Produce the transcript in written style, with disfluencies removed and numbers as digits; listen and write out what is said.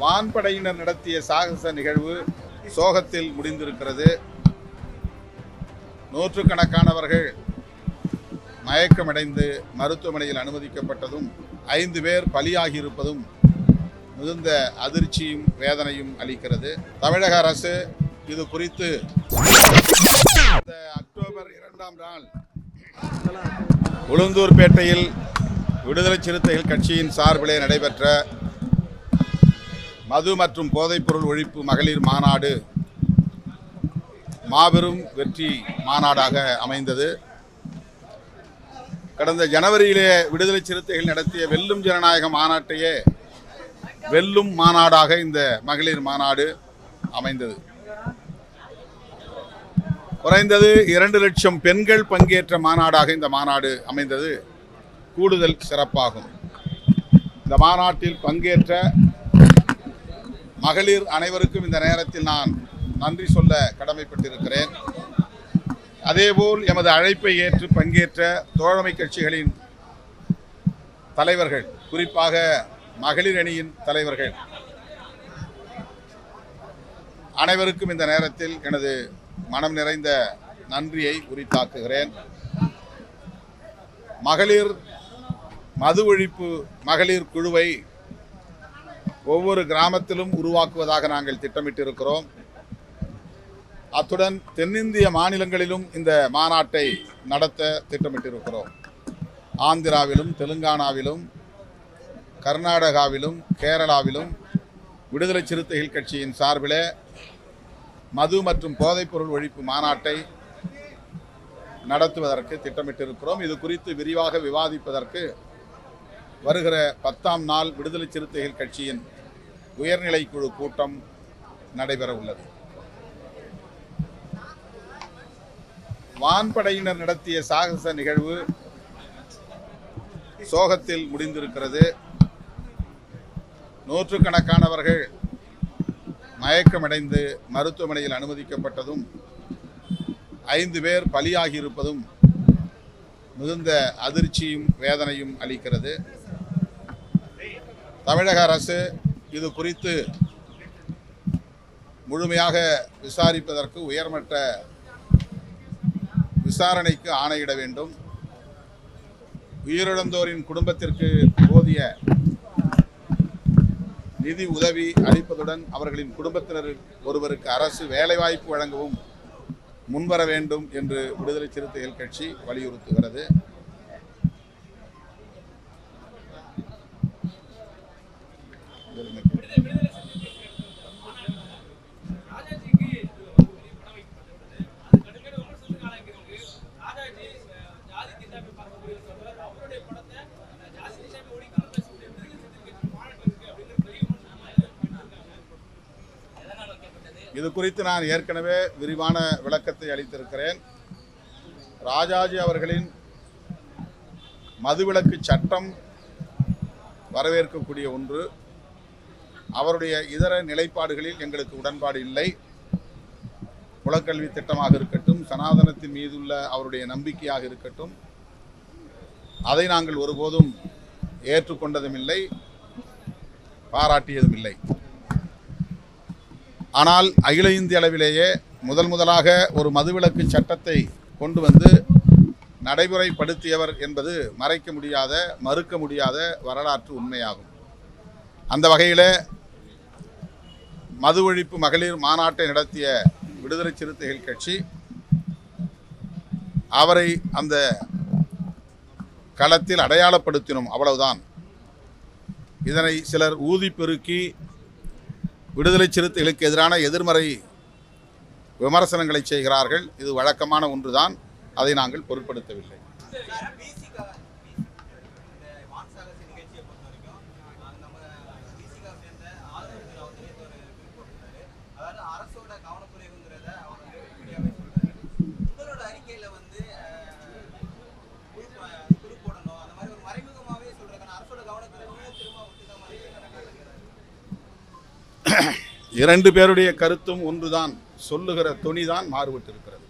வான்படையினர் நடத்திய சாகச நிகழ்வு சோகத்தில் முடிந்திருக்கிறது. நூற்றுக்கணக்கானவர்கள் மயக்கமடைந்து மருத்துவமனையில் அனுமதிக்கப்பட்டதும் 5 பேர் பலியாகியிருப்பதும் மிகுந்த அதிர்ச்சியும் வேதனையும் அளிக்கிறது. தமிழக அரசு இது குறித்து அக்டோபர் 2ஆம் நாள் உளுந்தூர்பேட்டையில் விடுதலை சிறுத்தைகள் கட்சியின் சார்பிலே நடைபெற்ற மது மற்றும் போதைப்பொருள் ஒழிப்பு மகளிர் மாநாடு மாபெரும் வெற்றி மாநாடாக அமைந்தது. கடந்த ஜனவரியிலே விடுதலை சிறுத்தைகள் நடத்திய வெல்லும் ஜனநாயக மாநாட்டையே வெல்லும் மாநாடாக இந்த மகளிர் மாநாடு அமைந்தது. குறைந்தது 2 லட்சம் பெண்கள் பங்கேற்ற மாநாடாக இந்த மாநாடு அமைந்தது கூடுதல் சிறப்பாகும். இந்த மாநாட்டில் பங்கேற்ற மகளிர் அனைவருக்கும் இந்த நேரத்தில் நான் நன்றி சொல்ல கடமைப்பட்டிருக்கிறேன். அதேபோல் எமது அழைப்பை ஏற்று பங்கேற்ற தோழமை கட்சிகளின் தலைவர்கள், குறிப்பாக மகளிர் அணியின் தலைவர்கள் அனைவருக்கும் இந்த நேரத்தில் எனது மனம் நிறைந்த நன்றியை உரித்தாக்குகிறேன். மகளிர் மது ஒழிப்பு மகளிர் குழுவை ஒவ்வொரு கிராமத்திலும் உருவாக்குவதாக நாங்கள் திட்டமிட்டிருக்கிறோம். அத்துடன் தென்னிந்திய மாநிலங்களிலும் இந்த மாநாட்டை நடத்த திட்டமிட்டிருக்கிறோம். ஆந்திராவிலும் தெலுங்கானாவிலும் கர்நாடகாவிலும் கேரளாவிலும் விடுதலை சிறுத்தைகள் கட்சியின் சார்பிலே மது மற்றும் போதைப்பொருள் ஒழிப்பு மாநாட்டை நடத்துவதற்கு திட்டமிட்டிருக்கிறோம். இது குறித்து விரிவாக விவாதிப்பதற்கு வருகிற 10ஆம் நாள் விடுதலை சிறுத்தைகள் கட்சியின் உயர்நிலை குழு கூட்டம் நடைபெற உள்ளது. வான்படையினர் நடத்திய சாகச நிகழ்வு சோகத்தில் முடிந்திருக்கிறது. நூற்றுக்கணக்கானவர்கள் மயக்கமடைந்து மருத்துவமனையில் அனுமதிக்கப்பட்டதும் 5 பேர் பலியாகியிருப்பதும் மிகுந்த அதிர்ச்சியும் வேதனையும் அளிக்கிறது. தமிழக அரசு இது குறித்து முழுமையாக விசாரிப்பதற்கு உயர்மட்ட விசாரணைக்கு ஆணையிட வேண்டும். உயிரிழந்தோரின் குடும்பத்திற்கு போதிய நிதி உதவி அளிப்பதுடன் அவர்களின் குடும்பத்தினர் ஒருவருக்கு அரசு வேலைவாய்ப்பு வழங்கவும் முன்வர வேண்டும் என்று விடுதலை சிறுத்தைகள் கட்சி வலியுறுத்துகிறது. இது குறித்து நான் ஏற்கனவே விரிவான விளக்கத்தை அளித்திருக்கிறேன். ராஜாஜி அவர்களின் மதுவிலக்கு சட்டம் வரவேற்கக்கூடிய ஒன்று. அவருடைய இதர நிலைப்பாடுகளில் எங்களுக்கு உடன்பாடு இல்லை. குலக்கல்வி திட்டமாக இருக்கட்டும், சனாதனத்தின் மீதுள்ள அவருடைய நம்பிக்கையாக இருக்கட்டும், அதை நாங்கள் ஒருபோதும் ஏற்றுக்கொண்டதும் இல்லை, பாராட்டியதும் இல்லை. ஆனால் அகில இந்திய அளவிலேயே முதலாக ஒரு மதுவிலக்கு சட்டத்தை கொண்டு வந்து நடைமுறைப்படுத்தியவர் என்பது மறைக்க முடியாத, மறுக்க முடியாத வரலாற்று உண்மையாகும். அந்த வகையில் மது ஒழிப்பு மகளிர் மாநாட்டை நடத்திய விடுதலை சிறுத்தைகள் கட்சி அவரை அந்த களத்தில் அடையாளப்படுத்தினோம், அவ்வளவுதான். இதனை சிலர் ஊதி பெருக்கி விடுதலை சிறுத்தைகளுக்கு எதிரான எதிர்மறை விமர்சனங்களை செய்கிறார்கள். இது வழக்கமான ஒன்றுதான். அதை நாங்கள் பொருட்படுத்தவில்லை. இரண்டு பேருடைய கருத்தும் ஒன்றுதான், சொல்லுகிற துணிதான் மாறுபட்டு இருக்கிறது.